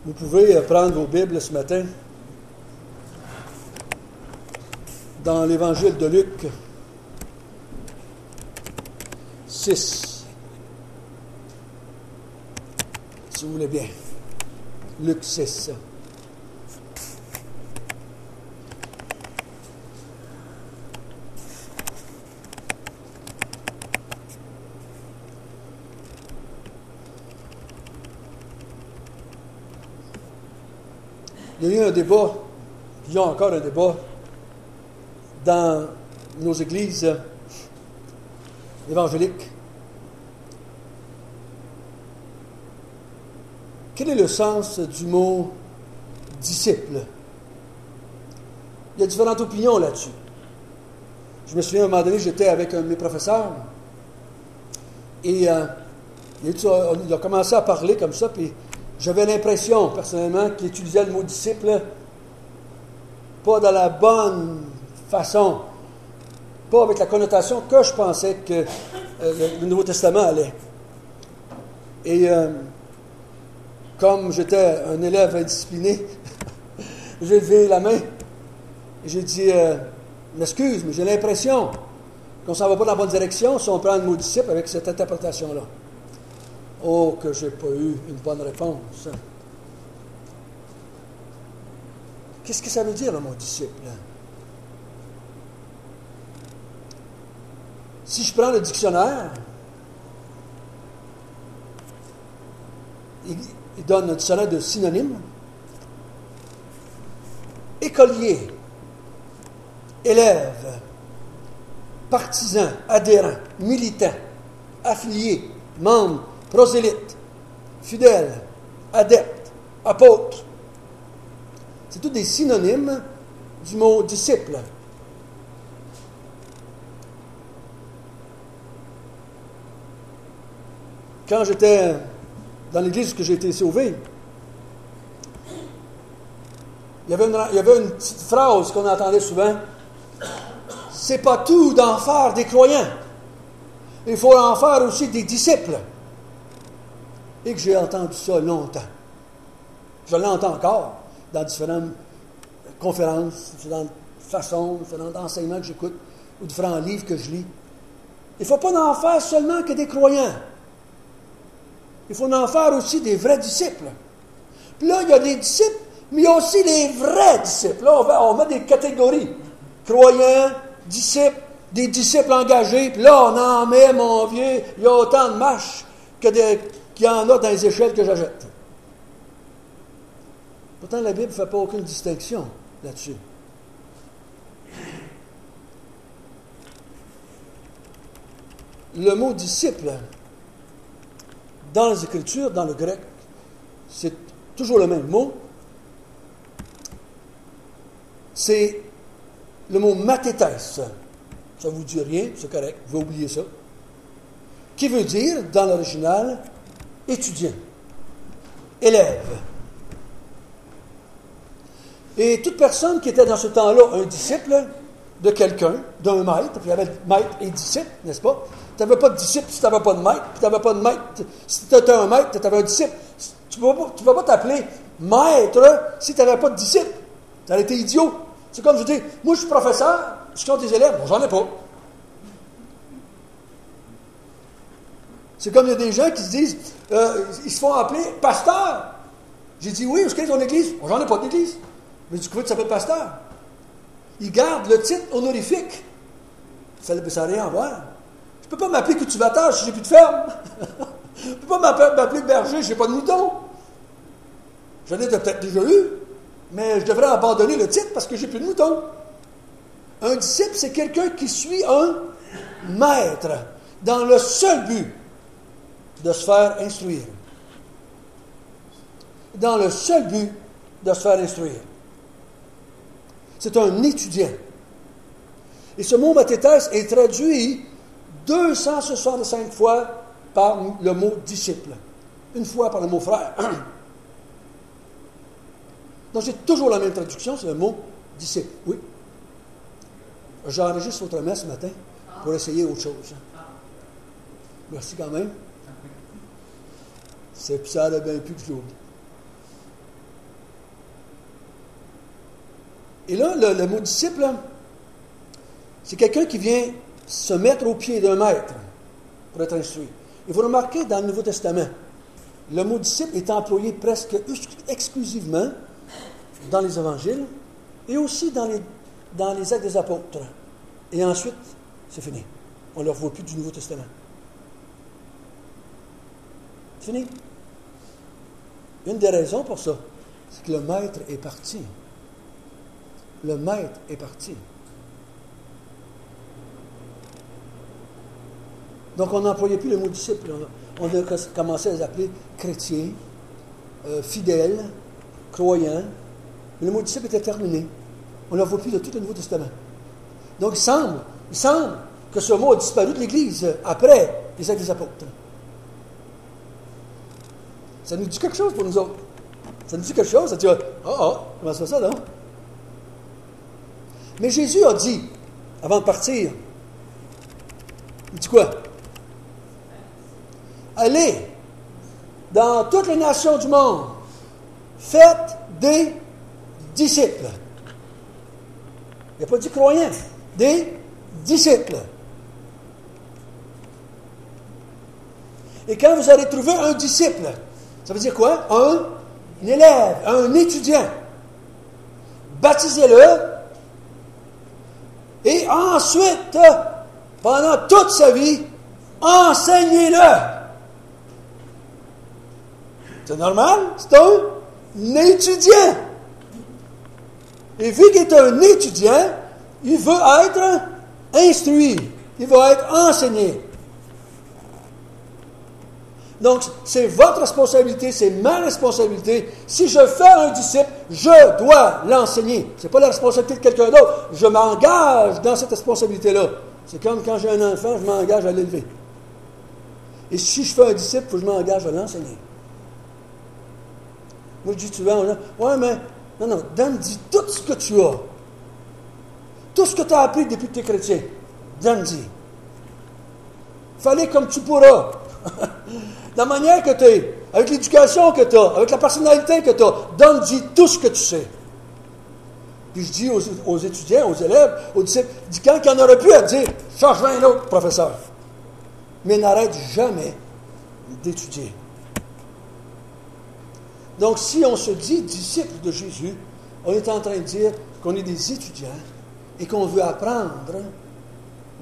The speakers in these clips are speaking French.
Vous pouvez prendre vos Bibles ce matin dans l'Évangile de Luc 6, si vous voulez bien. Luc 6. Il y a eu un débat, il y a encore un débat dans nos églises évangéliques. Quel est le sens du mot disciple? Il y a différentes opinions là-dessus. Je me souviens, à un moment donné, j'étais avec un de mes professeurs et il a commencé à parler comme ça, puis j'avais l'impression, personnellement, qu'il utilisait le mot disciple pas dans la bonne façon, pas avec la connotation que je pensais que le Nouveau Testament allait. Et comme j'étais un élève indiscipliné, j'ai levé la main et j'ai dit m'excuse, mais j'ai l'impression qu'on ne s'en va pas dans la bonne direction si on prend le mot disciple avec cette interprétation-là. Oh, que je n'ai pas eu une bonne réponse. Qu'est-ce que ça veut dire, le mot disciple? Si je prends le dictionnaire, il donne un dictionnaire de synonymes. Écolier, élève, partisan, adhérent, militant, affilié, membre, prosélyte, fidèle, adepte, apôtre. C'est tous des synonymes du mot disciple. Quand j'étais dans l'église où j'ai été sauvé, il y avait une petite phrase qu'on entendait souvent. C'est pas tout d'en faire des croyants. Il faut en faire aussi des disciples. Et que j'ai entendu ça longtemps. Je l'entends encore dans différentes conférences, différentes façons, différents enseignements que j'écoute, ou différents livres que je lis. Il ne faut pas en faire seulement que des croyants. Il faut en faire aussi des vrais disciples. Puis là, il y a des disciples, mais il y a aussi les vrais disciples. Là, on met des catégories. Croyants, disciples, des disciples engagés. Puis là, on en met, mon vieux, il y a autant de marches qu'il y en a dans les échelles que j'achète. Pourtant, la Bible ne fait pas aucune distinction là-dessus. Le mot disciple, dans les Écritures, dans le grec, c'est toujours le même mot. C'est le mot mathétes. Ça ne vous dit rien, c'est correct, vous pouvez oublier ça. Qui veut dire, dans l'original, étudiant, élève. Et toute personne qui était dans ce temps-là un disciple de quelqu'un, d'un maître, puis il y avait maître et disciple, n'est-ce pas? Tu n'avais pas de disciple si tu n'avais pas de maître, puis tu n'avais pas de maître. Si tu étais un maître, tu avais un disciple. Tu ne vas pas t'appeler maître si tu n'avais pas de disciple. Tu aurais été idiot. C'est comme je dis, moi je suis professeur, je compte des élèves, bon, j'en ai pas. C'est comme il y a des gens qui se disent, ils se font appeler pasteur. J'ai dit, oui, où est-ce qu'il y a ton église? Bon, j'en ai pas d'église. Mais du coup, tu s'appelles pasteur. Ils gardent le titre honorifique. Ça n'a rien à voir. Je ne peux pas m'appeler cultivateur si j'ai plus de ferme. Je ne peux pas m'appeler berger si je n'ai pas de mouton. J'en ai peut-être déjà eu, mais je devrais abandonner le titre parce que j'ai plus de moutons. Un disciple, c'est quelqu'un qui suit un maître dans le seul but de se faire instruire. Dans le seul but de se faire instruire. C'est un étudiant. Et ce mot mathétes est traduit 265 fois par le mot disciple. Une fois par le mot frère. Donc c'est toujours la même traduction, c'est le mot disciple. Oui. J'enregistre autrement ce matin pour essayer autre chose. Merci quand même. Ça allait bien plus que je l'oublie. Et là, le mot disciple, c'est quelqu'un qui vient se mettre au pied d'un maître pour être instruit. Et vous remarquez dans le Nouveau Testament, le mot disciple est employé presque exclusivement dans les évangiles et aussi dans les actes des apôtres. Et ensuite, c'est fini. On ne le revoit plus du Nouveau Testament. C'est fini. Une des raisons pour ça, c'est que le maître est parti. Le maître est parti. Donc, on n'employait plus le mot disciple. On a commencé à les appeler chrétiens, fidèles, croyants. Mais le mot disciple était terminé. On ne le voit plus de tout le Nouveau Testament. Donc, il semble que ce mot a disparu de l'Église après les actes des apôtres. Ça nous dit quelque chose pour nous autres. Ça nous dit quelque chose. Ça dit, comment ça fait ça, là? Mais Jésus a dit, avant de partir, il dit quoi? Allez dans toutes les nations du monde, faites des disciples. Il n'a pas dit croyants, des disciples. Et quand vous allez trouver un disciple, ça veut dire quoi? Un élève, un étudiant. Baptisez-le et ensuite, pendant toute sa vie, enseignez-le. C'est normal? C'est un étudiant. Et vu qu'il est un étudiant, il veut être instruit. Il veut être enseigné. Donc, c'est votre responsabilité, c'est ma responsabilité. Si je fais un disciple, je dois l'enseigner. Ce n'est pas la responsabilité de quelqu'un d'autre. Je m'engage dans cette responsabilité-là. C'est comme quand j'ai un enfant, je m'engage à l'élever. Et si je fais un disciple, il faut que je m'engage à l'enseigner. Moi, je dis souvent aux gens, ouais, mais, non, donne-y tout ce que tu as. Tout ce que tu as appris depuis que tu es chrétien. Donne-y. Fallait comme tu pourras. De la manière que tu es, avec l'éducation que tu as, avec la personnalité que tu as, donne-y tout ce que tu sais. Puis je dis aux étudiants, aux élèves, aux disciples, quand il y en aurait plus à dire, change un autre professeur. Mais n'arrête jamais d'étudier. Donc, si on se dit disciple de Jésus, on est en train de dire qu'on est des étudiants et qu'on veut apprendre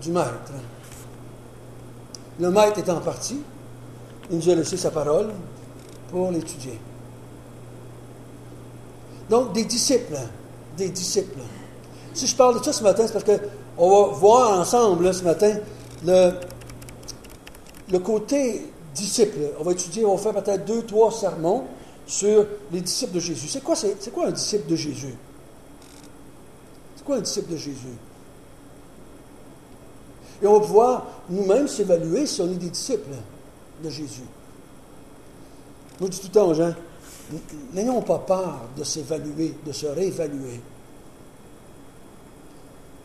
du maître. Le maître étant parti, il nous a laissé sa parole pour l'étudier. Donc, des disciples. Si je parle de ça ce matin, c'est parce qu'on va voir ensemble là, ce matin le côté disciple. On va faire peut-être 2-3 sermons sur les disciples de Jésus. C'est quoi un disciple de Jésus? C'est quoi un disciple de Jésus? Et on va pouvoir nous-mêmes s'évaluer si on est des disciples de Jésus. Moi, je dis tout le temps aux gens, n'ayons pas peur de s'évaluer, de se réévaluer.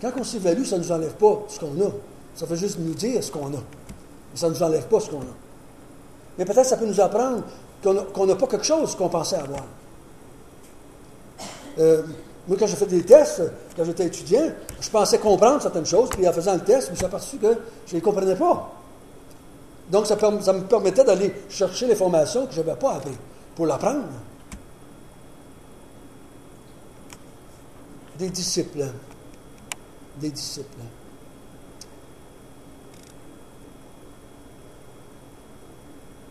Quand on s'évalue, ça ne nous enlève pas ce qu'on a. Ça fait juste nous dire ce qu'on a. Mais ça ne nous enlève pas ce qu'on a. Mais peut-être ça peut nous apprendre qu'on n'a pas quelque chose qu'on pensait avoir. Moi, quand j'ai fait des tests, quand j'étais étudiant, je pensais comprendre certaines choses, puis en faisant le test, je me suis aperçu que je ne les comprenais pas. Donc, ça me permettait d'aller chercher l'information que je n'avais pas appris pour l'apprendre. Des disciples.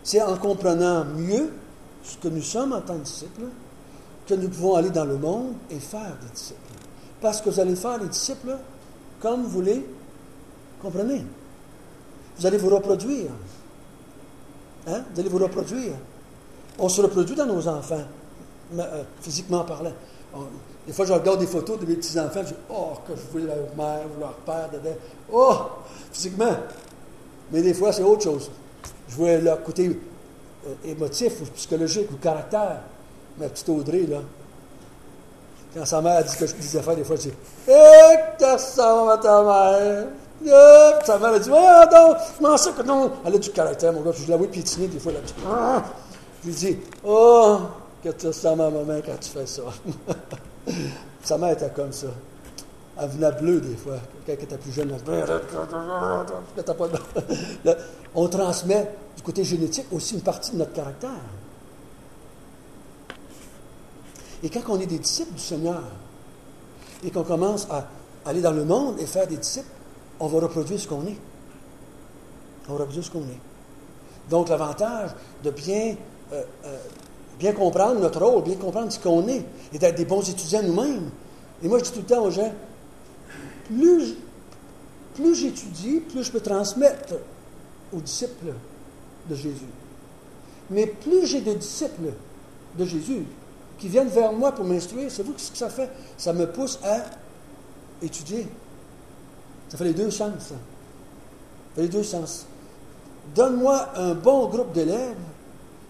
C'est en comprenant mieux ce que nous sommes en tant que disciples que nous pouvons aller dans le monde et faire des disciples. Parce que vous allez faire les disciples comme vous les comprenez. Vous allez vous reproduire. Hein? Vous allez vous reproduire. On se reproduit dans nos enfants, physiquement parlant. Des fois, je regarde des photos de mes petits-enfants, je dis « Oh, que je voulais leur mère ou leur père dedans. » Oh, physiquement. Mais des fois, c'est autre chose. Je vois leur côté émotif ou psychologique ou caractère. Ma petite Audrey, là, quand sa mère a dit que je disais faire, des fois, je dis « Eh, que ça va, ta mère? » Sa mère a dit « Ah, non, comment ça que non? » Elle a du caractère, mon gars. Je la vois piétiner, des fois, là. Je lui dis « Oh, que tu ressembles à ma maman quand tu fais ça. » Sa mère était comme ça. Elle venait bleue des fois. Quand elle était plus jeune, on transmet du côté génétique aussi une partie de notre caractère. Et quand on est des disciples du Seigneur, et qu'on commence à aller dans le monde et faire des disciples, on va reproduire ce qu'on est. On va reproduire ce qu'on est. Donc, l'avantage de bien comprendre notre rôle, bien comprendre ce qu'on est, et d'être des bons étudiants nous-mêmes. Et moi, je dis tout le temps aux gens, plus j'étudie, plus je peux transmettre aux disciples de Jésus. Mais plus j'ai de disciples de Jésus qui viennent vers moi pour m'instruire, savez-vous ce que ça fait? Ça me pousse à étudier. Ça fait les deux sens. Ça fait les deux sens. Donne-moi un bon groupe d'élèves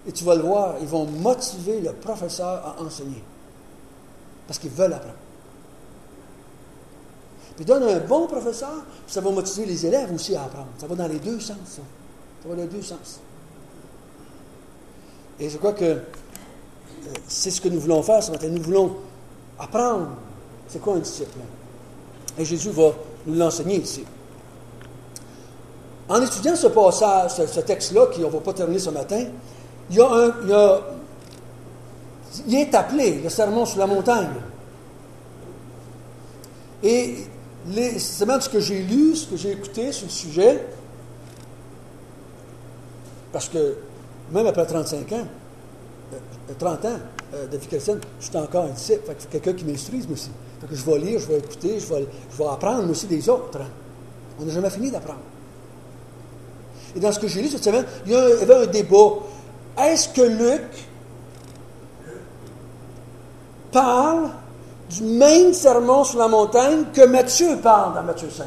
et tu vas le voir, ils vont motiver le professeur à enseigner. Parce qu'ils veulent apprendre. Puis donne un bon professeur, ça va motiver les élèves aussi à apprendre. Ça va dans les deux sens. Ça va dans les deux sens. Et je crois que c'est ce que nous voulons faire ce matin. Nous voulons apprendre c'est quoi un disciple. Et Jésus va nous l'enseigner ici. En étudiant ce passage, ce texte-là, qu'on ne va pas terminer ce matin, il est appelé le sermon sur la montagne. Et c'est même ce que j'ai lu, ce que j'ai écouté sur le sujet, parce que même après 35 ans, 30 ans de vie chrétienne, je suis encore un disciple. Fait que c'est quelqu'un qui m'instruise, moi aussi. Fait que je vais lire, je vais écouter, je vais apprendre, moi aussi, des autres. On n'a jamais fini d'apprendre. Et dans ce que j'ai lu cette semaine, il y avait un débat. Est-ce que Luc parle du même sermon sur la montagne que Matthieu parle dans Matthieu 5?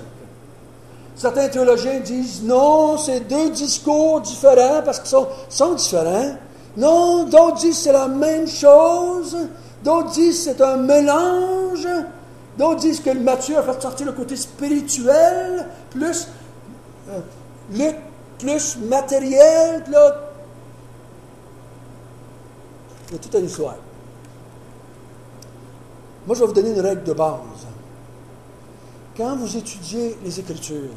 Certains théologiens disent non, c'est deux discours différents parce qu'ils sont différents. Non, d'autres disent c'est la même chose. D'autres disent c'est un mélange. D'autres disent que Matthieu a fait sortir le côté spirituel, plus Luc, plus matériel. Là. Il y a toute une histoire. Moi, je vais vous donner une règle de base. Quand vous étudiez les Écritures,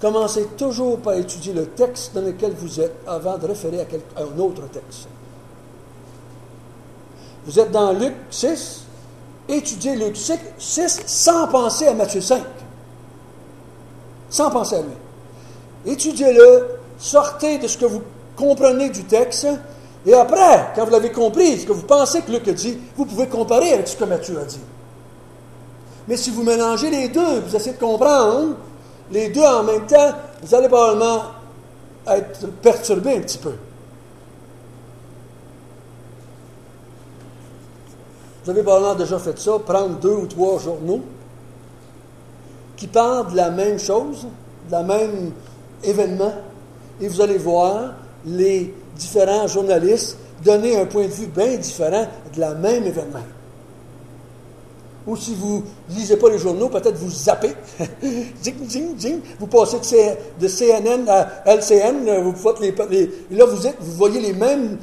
commencez toujours par étudier le texte dans lequel vous êtes avant de référer à un autre texte. Vous êtes dans Luc 6, étudiez Luc 6 sans penser à Matthieu 5. Sans penser à lui. Étudiez-le, sortez de ce que vous comprenez du texte, et après, quand vous l'avez compris, ce que vous pensez que Luc a dit, vous pouvez comparer avec ce que Matthieu a dit. Mais si vous mélangez les deux, vous essayez de comprendre les deux en même temps, vous allez probablement être perturbé un petit peu. Vous avez probablement déjà fait ça, prendre 2 ou 3 journaux qui parlent de la même chose, de la même événement, et vous allez voir les différents journalistes donner un point de vue bien différent de la même événement. Ou si vous ne lisez pas les journaux, peut-être vous zappez. Ding, ding, ding. Vous passez de CNN à LCN. Vous faites et là, vous voyez les mêmes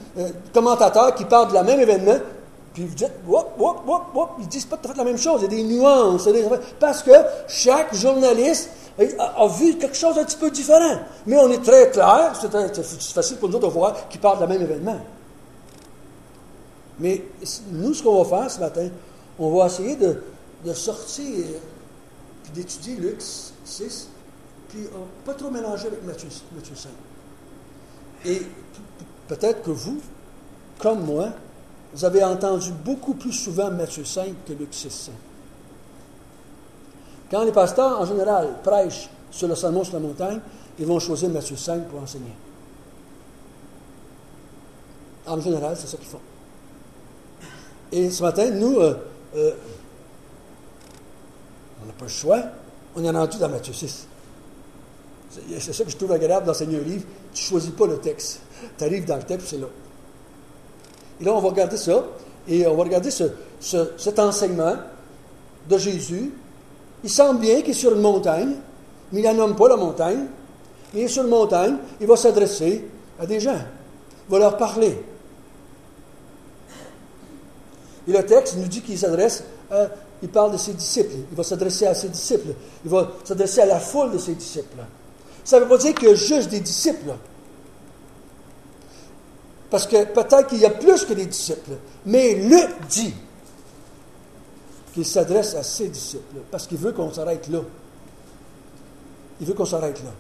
commentateurs qui parlent de la même événement. Puis vous dites, wop, wop, wop, wop. Ils disent pas tout à fait la même chose. Il y a des nuances. Parce que chaque journaliste a vu quelque chose d'un petit peu différent. Mais on est très clair. C'est facile pour nous autres de voir qu'ils parlent de la même événement. Mais nous, ce qu'on va faire ce matin, on va essayer de sortir, puis d'étudier Luc 6, puis pas trop mélanger avec Matthieu 5. Et peut-être que vous, comme moi, vous avez entendu beaucoup plus souvent Matthieu 5 que Luc 6. Quand les pasteurs, en général, prêchent sur le sermon sur la montagne, ils vont choisir Matthieu 5 pour enseigner. En général, c'est ça qu'ils font. Et ce matin, nous, on n'a pas le choix. On est rendu dans Matthieu 6. C'est ça que je trouve agréable d'enseigner un livre. Tu ne choisis pas le texte. Tu arrives dans le texte, c'est là. Et là, on va regarder ça. Et on va regarder cet enseignement de Jésus. Il semble bien qu'il est sur une montagne, mais il n'en nomme pas la montagne. Il est sur une montagne. Il va s'adresser à des gens. Il va leur parler. Et le texte nous dit qu'il il parle de ses disciples. Il va s'adresser à ses disciples. Il va s'adresser à la foule de ses disciples. Ça ne veut pas dire qu'il y a juste des disciples. Parce que peut-être qu'il y a plus que des disciples. Mais Luc dit qu'il s'adresse à ses disciples parce qu'il veut qu'on s'arrête là. Il veut qu'on s'arrête là.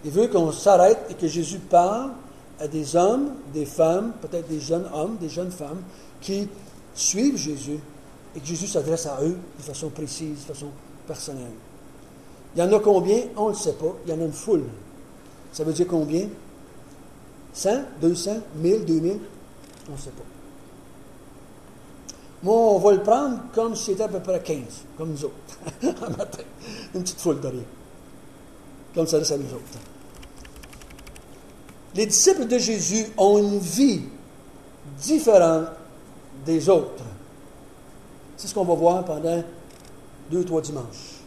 Il veut qu'on s'arrête et que Jésus parle à des hommes, des femmes, peut-être des jeunes hommes, des jeunes femmes qui suivent Jésus et que Jésus s'adresse à eux de façon précise, de façon personnelle. Il y en a combien? On ne le sait pas. Il y en a une foule. Ça veut dire combien? 100, 200, 1000, 2000? On ne sait pas. Moi, on va le prendre comme si c'était à peu près 15, comme nous autres, un matin. Une petite foule derrière. Comme ça reste à nous autres. Les disciples de Jésus ont une vie différente des autres. C'est ce qu'on va voir pendant 2 ou 3 dimanches.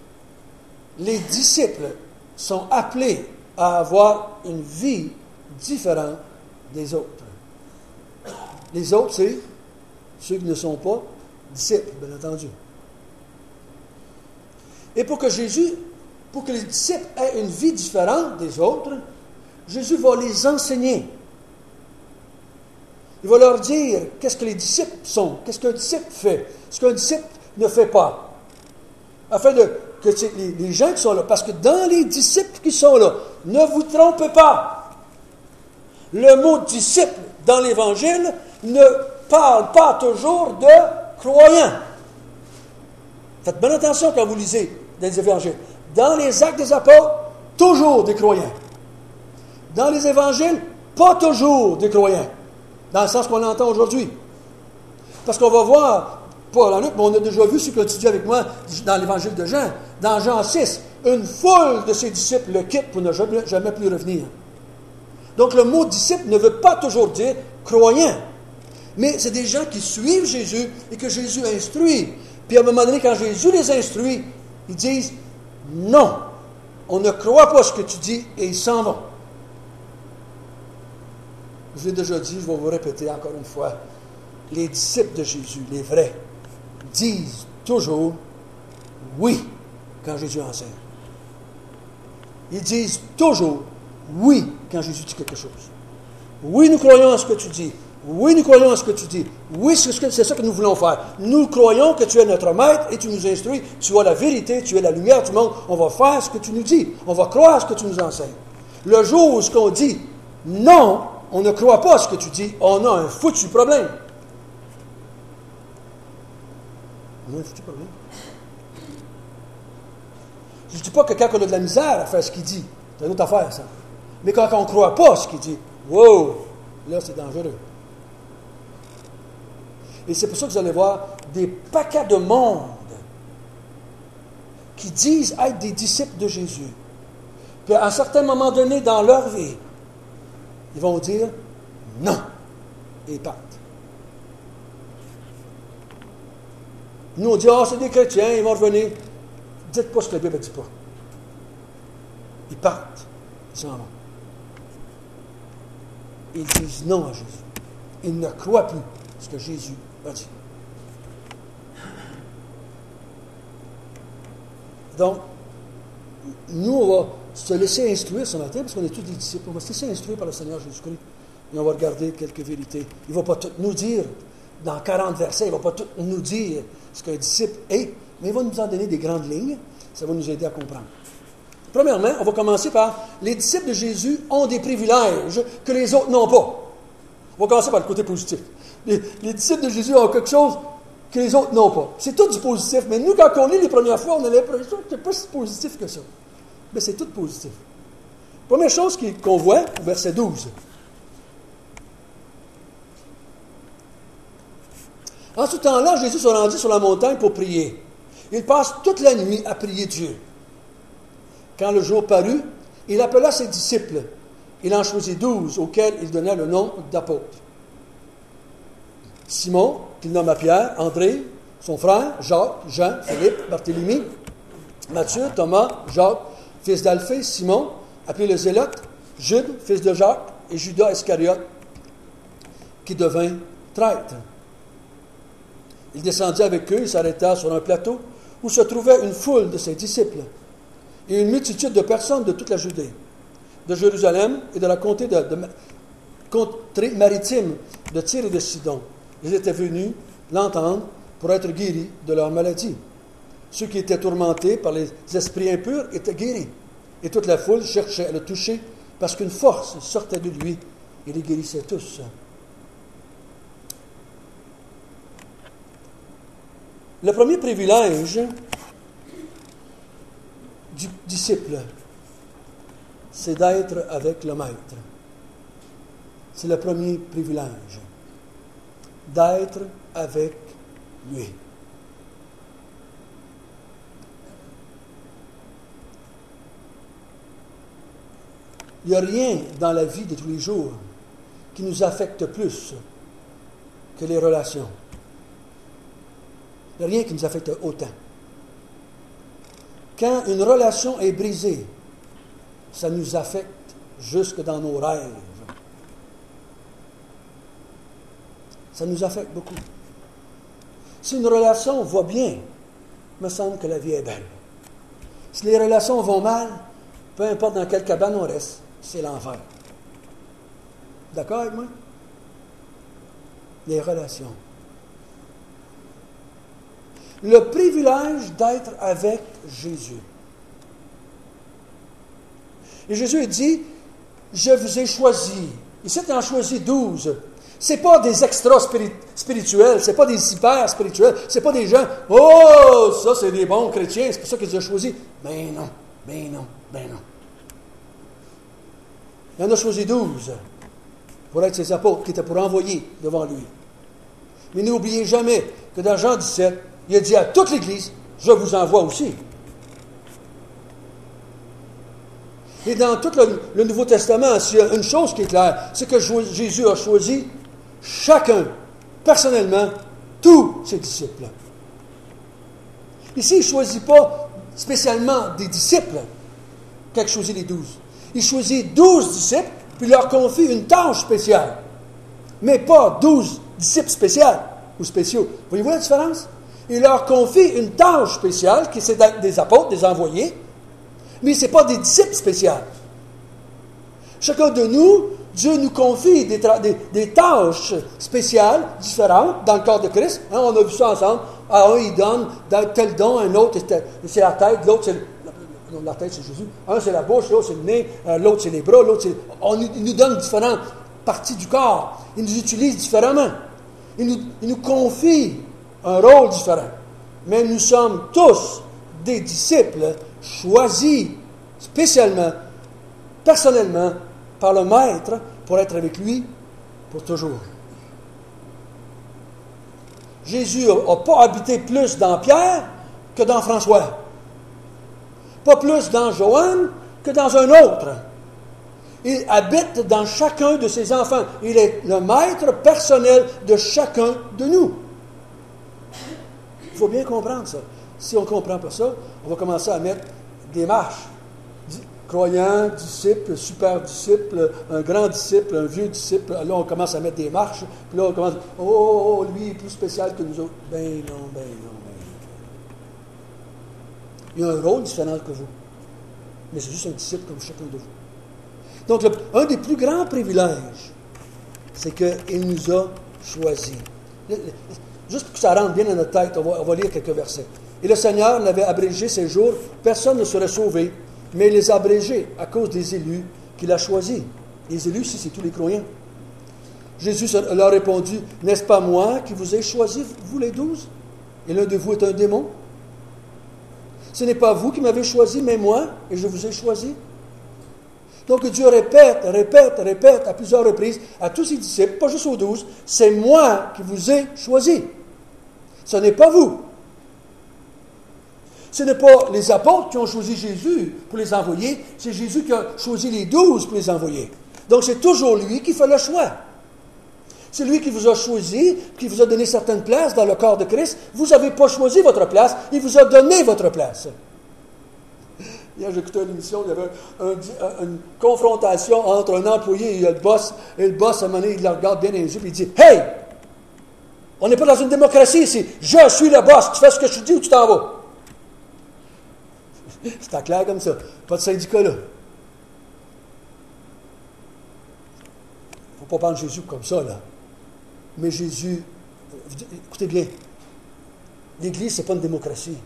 Les disciples sont appelés à avoir une vie différente des autres. Les autres, c'est ceux qui ne sont pas disciples, bien entendu. Et pour que les disciples aient une vie différente des autres, Jésus va les enseigner. Il va leur dire qu'est-ce que les disciples sont, qu'est-ce qu'un disciple fait, ce qu'un disciple ne fait pas. Afin que les gens qui sont là, parce que dans les disciples qui sont là, ne vous trompez pas. Le mot disciple dans l'Évangile ne parle pas toujours de croyants. Faites bien attention quand vous lisez dans les Évangiles. Dans les Actes des Apôtres, toujours des croyants. Dans les Évangiles, pas toujours des croyants. Dans le sens qu'on entend aujourd'hui. Parce qu'on va voir, pas dans Luc, mais on a déjà vu, ceux qui ont étudié avec moi dans l'Évangile de Jean, dans Jean 6, une foule de ses disciples le quittent pour ne jamais plus revenir. Donc le mot disciple ne veut pas toujours dire croyant. Mais c'est des gens qui suivent Jésus et que Jésus instruit. Puis à un moment donné, quand Jésus les instruit, ils disent non, on ne croit pas ce que tu dis et ils s'en vont. Je l'ai déjà dit, je vais vous répéter encore une fois. Les disciples de Jésus, les vrais, disent toujours oui quand Jésus enseigne. Ils disent toujours oui quand Jésus dit quelque chose. Oui, nous croyons à ce que tu dis. Oui, nous croyons à ce que tu dis. Oui, c'est ça que nous voulons faire. Nous croyons que tu es notre maître et tu nous instruis. Tu as la vérité, tu es la lumière du monde. On va faire ce que tu nous dis. On va croire à ce que tu nous enseignes. Le jour où on dit non, on ne croit pas à ce que tu dis, on a un foutu problème. On a un foutu problème. Je ne dis pas que quand on a de la misère à faire ce qu'il dit, c'est une autre affaire, ça. Mais quand on ne croit pas à ce qu'il dit, wow, là, c'est dangereux. Et c'est pour ça que vous allez voir des paquets de monde qui disent être des disciples de Jésus. Puis à un certain moment donné dans leur vie, ils vont dire non. Et ils partent. Nous, on dit, c'est des chrétiens, ils vont revenir. Dites pas ce que la Bible ne dit pas. Ils partent. Ils s'en vont. Ils disent non à Jésus. Ils ne croient plus ce que Jésus a dit. Donc, nous, on va se laisser instruire ce matin, parce qu'on est tous des disciples. On va se laisser instruire par le Seigneur Jésus-Christ. Et on va regarder quelques vérités. Il ne va pas tout nous dire, dans 40 versets, il ne va pas tout nous dire ce qu'un disciple est, mais il va nous en donner des grandes lignes. Ça va nous aider à comprendre. Premièrement, on va commencer par les disciples de Jésus ont des privilèges que les autres n'ont pas. On va commencer par le côté positif. Les disciples de Jésus ont quelque chose que les autres n'ont pas. C'est tout du positif, mais nous, quand on lit les premières fois, on a l'impression que c'est pas si positif que ça. Mais c'est tout positif. Première chose qu'on voit, au verset 12. En ce temps-là, Jésus se rendit sur la montagne pour prier. Il passe toute la nuit à prier Dieu. Quand le jour parut, il appela ses disciples. Il en choisit 12, auxquels il donna le nom d'apôtres. Simon, qu'il nomma Pierre, André, son frère, Jacques, Jean, Philippe, Barthélemy, Matthieu, Thomas, Jacques, fils d'Alphée, Simon, appelé le Zélote, Jude, fils de Jacques, et Judas Iscariote, qui devint traître. Il descendit avec eux, il s'arrêta sur un plateau où se trouvait une foule de ses disciples et une multitude de personnes de toute la Judée, de Jérusalem et de la contrée maritime de Tyr et de Sidon. Ils étaient venus l'entendre pour être guéris de leur maladie. Ceux qui étaient tourmentés par les esprits impurs étaient guéris. Et toute la foule cherchait à le toucher parce qu'une force sortait de lui et les guérissait tous. Le premier privilège du disciple, c'est d'être avec le Maître. C'est le premier privilège, d'être avec lui. Il n'y a rien dans la vie de tous les jours qui nous affecte plus que les relations. Il n'y a rien qui nous affecte autant. Quand une relation est brisée, ça nous affecte jusque dans nos rêves. Ça nous affecte beaucoup. Si une relation va bien, il me semble que la vie est belle. Si les relations vont mal, peu importe dans quelle cabane on reste, c'est l'enfer. D'accord avec moi? Les relations. Le privilège d'être avec Jésus. Et Jésus dit, je vous ai choisi. Ici, il en choisit 12. Ce n'est pas des extras spirituels, ce n'est pas des hyper spirituels, ce n'est pas des gens, oh, ça c'est des bons chrétiens, c'est pour ça qu'il les a choisis. Ben non, ben non, ben non. Il en a choisi 12 pour être ses apôtres qui étaient pour envoyer devant lui. Mais n'oubliez jamais que dans Jean 17, il a dit à toute l'Église, je vous envoie aussi. Et dans tout le Nouveau Testament, s'il y a une chose qui est claire, c'est que Jésus a choisi chacun, personnellement, tous ses disciples. Ici, il ne choisit pas spécialement des disciples quand il choisit les 12. Il choisit 12 disciples, puis leur confie une tâche spéciale. Mais pas 12 disciples spéciaux ou spéciaux. Voyez-vous la différence? Il leur confie une tâche spéciale, qui c'est d'être des apôtres, des envoyés, mais ce n'est pas des disciples spéciaux. Chacun de nous, Dieu nous confie des tâches spéciales, différentes, dans le corps de Christ. Hein, on a vu ça ensemble. Un, il donne tel don, un autre, c'est la tête, l'autre, c'est la tête, c'est Jésus. Un, c'est la bouche, l'autre, c'est le nez, l'autre, c'est les bras, l'autre, c'est... Il nous donne différentes parties du corps. Il nous utilise différemment. Il nous confie un rôle différent. Mais nous sommes tous des disciples choisis spécialement, personnellement, par le Maître pour être avec lui pour toujours. Jésus n'a pas habité plus dans Pierre que dans François. Pas plus dans Joanne que dans un autre. Il habite dans chacun de ses enfants. Il est le maître personnel de chacun de nous. Il faut bien comprendre ça. Si on ne comprend pas ça, on va commencer à mettre des marches. Croyant, disciple, super disciple, un grand disciple, un vieux disciple. Là, on commence à mettre des marches. Puis là, on commence, lui est plus spécial que nous autres. Ben non, ben non, ben non. Il a un rôle différent que vous. Mais c'est juste un disciple comme chacun de vous. Donc, un des plus grands privilèges, c'est qu'il nous a choisis. Juste pour que ça rentre bien dans notre tête, on va lire quelques versets. Et le Seigneur n'avait abrégé ses jours, personne ne serait sauvé, mais il les a abrégés à cause des élus qu'il a choisis. Les élus, ici, c'est tous les croyants. Jésus leur a répondu, « N'est-ce pas moi qui vous ai choisis, vous les 12? Et l'un de vous est un démon? Ce n'est pas vous qui m'avez choisi, mais moi, et je vous ai choisi. » Donc Dieu répète à plusieurs reprises à tous ses disciples, pas juste aux 12, « C'est moi qui vous ai choisi. Ce n'est pas vous. » Ce n'est pas les apôtres qui ont choisi Jésus pour les envoyer, c'est Jésus qui a choisi les 12 pour les envoyer. Donc c'est toujours lui qui fait le choix. C'est lui qui vous a choisi, qui vous a donné certaines places dans le corps de Christ. Vous n'avez pas choisi votre place, il vous a donné votre place. Hier, j'écoutais une émission, il y avait une confrontation entre un employé et le boss. Et le boss, à un moment donné, il le regarde bien dans les yeux et il dit « Hey! On n'est pas dans une démocratie, c'est « je suis le boss, tu fais ce que je te dis ou tu t'en vas ». C'est clair comme ça. Pas de syndicat là. Il ne faut pas prendre Jésus comme ça, là. Mais Jésus, écoutez bien, l'Église, ce n'est pas une démocratie.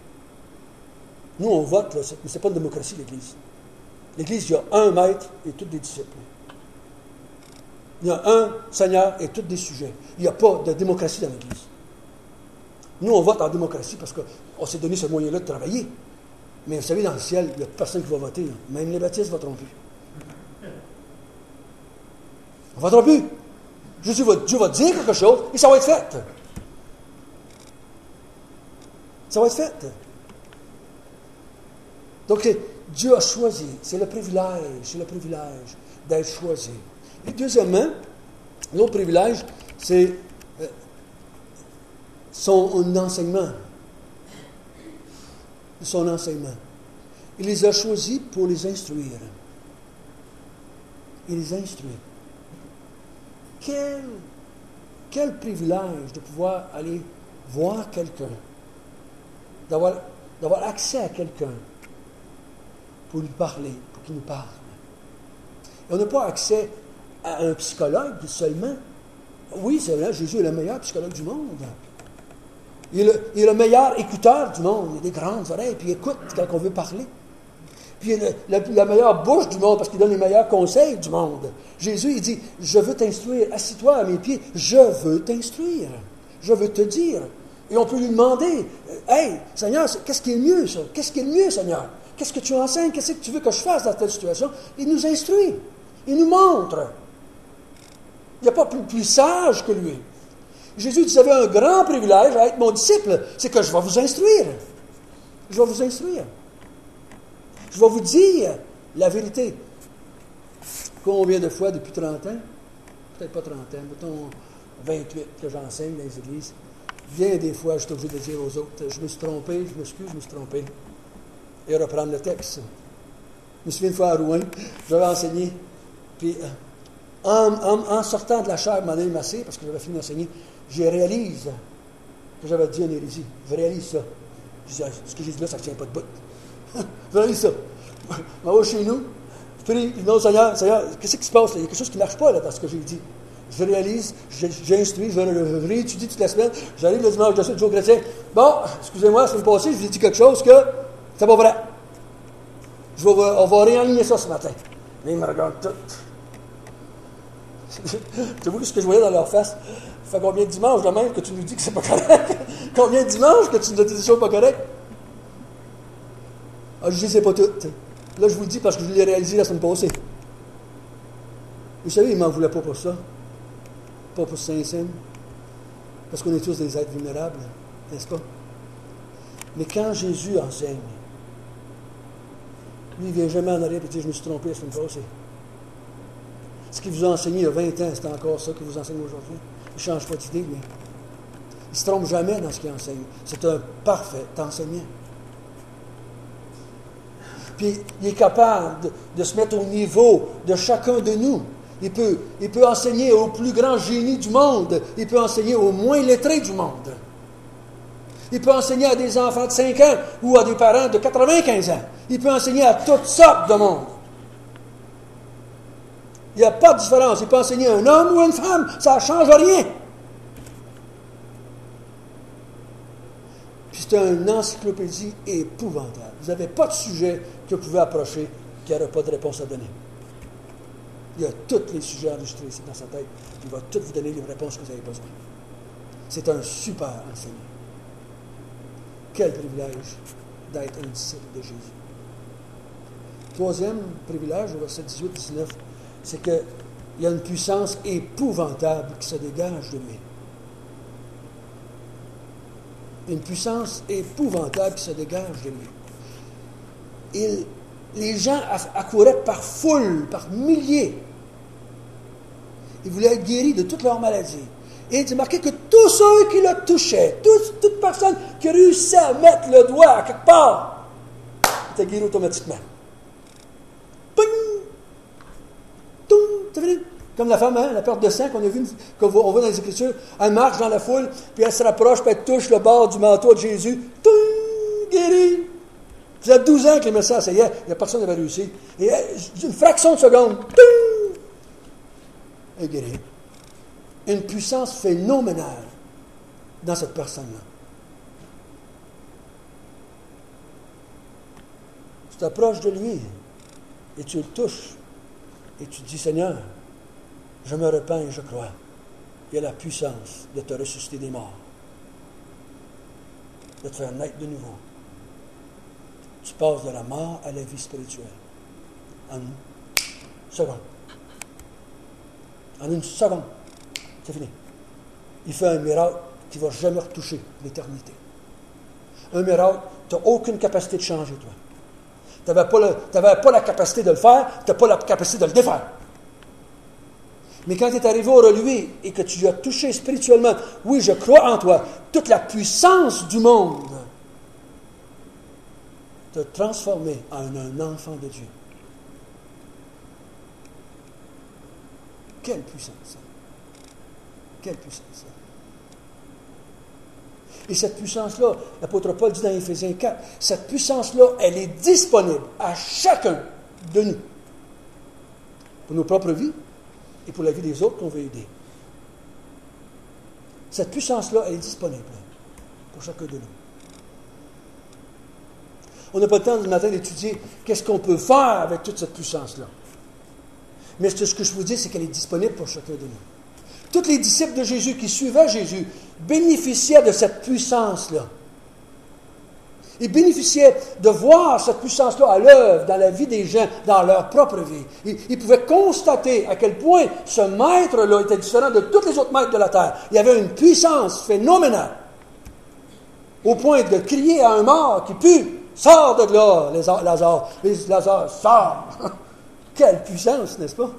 Nous, on vote, là, mais ce n'est pas une démocratie, l'Église. L'Église, il y a un maître et tous des disciples. Il y a un Seigneur et tous des sujets. Il n'y a pas de démocratie dans l'Église. Nous, on vote en démocratie parce qu'on s'est donné ce moyen-là de travailler. Mais vous savez, dans le ciel, il n'y a personne qui va voter. Là. Même les baptistes ne voteront plus. On ne votera plus. Dieu va dire quelque chose et ça va être fait. Ça va être fait. Donc, Dieu a choisi. C'est le privilège d'être choisi. Et deuxièmement, l'autre privilège, c'est son enseignement. Son enseignement. Il les a choisis pour les instruire. Il les instruit. Quel privilège de pouvoir aller voir quelqu'un, d'avoir accès à quelqu'un pour lui parler, pour qu'il nous parle. Et on n'a pas accès à un psychologue seulement. Oui, c'est vrai, Jésus est le meilleur psychologue du monde. Il est le meilleur écouteur du monde. Il a des grandes oreilles, puis il écoute quand on veut parler. Puis il a la meilleure bouche du monde parce qu'il donne les meilleurs conseils du monde. Jésus, il dit, je veux t'instruire, assis-toi à mes pieds, je veux t'instruire, je veux te dire. Et on peut lui demander, hey, Seigneur, qu'est-ce qui est mieux, ça? Qu'est-ce qui est mieux, Seigneur? Qu'est-ce que tu enseignes? Qu'est-ce que tu veux que je fasse dans telle situation? Il nous instruit, il nous montre. Il n'y a pas plus sage que lui. Jésus dit, vous avez un grand privilège à être mon disciple, c'est que je vais vous instruire. Je vais vous instruire. Je vais vous dire la vérité. Combien de fois depuis 30 ans, peut-être pas 30 ans, mettons 28 que j'enseigne dans les églises, bien des fois, je suis obligé de dire aux autres, je me suis trompé, je m'excuse, je me suis trompé. Et reprendre le texte. Je me souviens une fois à Rouen, j'avais enseigné, puis en sortant de la chaire, m'en ai massé, parce que j'avais fini d'enseigner, je réalise que j'avais dit une hérésie. Je réalise ça. Je dis, ce que j'ai dit là, ça ne tient pas de bout. Je réalise ça. Je vais chez nous, je prie, non, Seigneur, qu'est-ce qui se passe là? Il y a quelque chose qui ne marche pas là, dans ce que j'ai dit. Je réalise, j'ai instruit, je réétudie toute la semaine, j'arrive le dimanche de suite, jour chrétien. Bon, excusez-moi, la semaine passée, je vous ai dit quelque chose que c'est pas vrai. On va réaligner ça ce matin. Mais ils me regardent tout. Tu vois ce que je voyais dans leur face? Ça fait combien de dimanches de même que tu nous dis que c'est pas correct? Combien de dimanches que tu nous as dit des choses pas correctes? Ah, je dis c'est pas tout. Là, je vous le dis parce que je l'ai réalisé la semaine passée. Vous savez, ils ne m'en voulaient pas pour ça. Pas pour Saint-Saëns. Parce qu'on est tous des êtres vulnérables, n'est-ce pas? Mais quand Jésus enseigne, lui, il ne vient jamais en arrière et dit, je me suis trompé la semaine passée. Ce qu'il vous a enseigné il y a 20 ans, c'est encore ça qu'il vous enseigne aujourd'hui. Il ne change pas d'idée, lui. Il ne se trompe jamais dans ce qu'il enseigne. C'est un parfait enseignant. Puis, il est capable de se mettre au niveau de chacun de nous. Il peut enseigner au plus grand génie du monde. Il peut enseigner au moins lettré du monde. Il peut enseigner à des enfants de 5 ans ou à des parents de 95 ans. Il peut enseigner à toutes sortes de monde. Il n'y a pas de différence. Il peut enseigner à un homme ou à une femme. Ça ne change rien. Puis c'est une encyclopédie épouvantable. Vous n'avez pas de sujet que vous pouvez approcher qui n'aurait pas de réponse à donner. Il y a tous les sujets enregistrés ici dans sa tête. Il va tout vous donner les réponses que vous avez besoin. C'est un super enseignant. Quel privilège d'être un disciple de Jésus. Troisième privilège, au verset 18-19, c'est qu'il y a une puissance épouvantable qui se dégage de lui. Une puissance épouvantable qui se dégage de lui. Les gens accouraient par foule, par milliers. Ils voulaient être guéris de toutes leurs maladies. Et il est marqué que tous ceux qui le touchaient, toute personne qui réussissait à mettre le doigt à quelque part, était guéri automatiquement. Ping! Toum! Comme la femme, hein, la perte de sang qu'on a vu, qu'on voit dans les Écritures. Elle marche dans la foule, puis elle se rapproche, puis elle touche le bord du manteau de Jésus. Toum, guéri. Ça faisait 12 ans que les médecins essayaient, il n'y a personne qui avait réussi. Et une fraction de seconde, toum, elle est guérie. Une puissance phénoménale dans cette personne-là. Tu t'approches de lui et tu le touches et tu dis, Seigneur, je me repens et je crois. Il y a la puissance de te ressusciter des morts, de te faire naître de nouveau. Tu passes de la mort à la vie spirituelle en une seconde. En une seconde. C'est fini. Il fait un miracle qui ne va jamais retoucher l'éternité. Un miracle, tu n'as aucune capacité de changer, toi. Tu n'avais pas la capacité de le faire, tu n'as pas la capacité de le défaire. Mais quand tu es arrivé au relevé et que tu lui as touché spirituellement, oui, je crois en toi, toute la puissance du monde t'a transformé en un enfant de Dieu. Quelle puissance, ça! Quelle puissance, ça! Et cette puissance-là, l'apôtre Paul dit dans Éphésiens 4, cette puissance-là, elle est disponible à chacun de nous. Pour nos propres vies et pour la vie des autres qu'on veut aider. Cette puissance-là, elle est disponible pour chacun de nous. On n'a pas le temps du matin d'étudier qu'est-ce qu'on peut faire avec toute cette puissance-là. Mais ce que je vous dis, c'est qu'elle est disponible pour chacun de nous. Tous les disciples de Jésus qui suivaient Jésus bénéficiaient de cette puissance-là. Ils bénéficiaient de voir cette puissance-là à l'œuvre dans la vie des gens, dans leur propre vie. Ils pouvaient constater à quel point ce maître-là était différent de tous les autres maîtres de la terre. Il y avait une puissance phénoménale, au point de crier à un mort qui pue, « Sors de là, Lazare! Lazare, sors! » Quelle puissance, n'est-ce pas?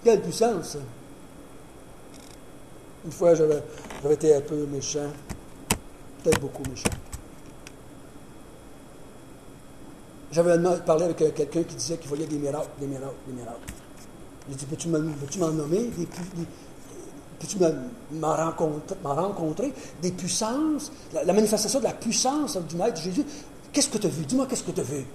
Quelle puissance! Une fois, j'avais été un peu méchant, peut-être beaucoup méchant. J'avais parlé avec quelqu'un qui disait qu'il voyait des miracles, des miracles, des miracles. J'ai dit, peux-tu m'en nommer? Peux-tu m'en rencontrer? Des puissances, la manifestation de la puissance du Maître Jésus. Qu'est-ce que tu as vu? Dis-moi, qu'est-ce que tu as vu?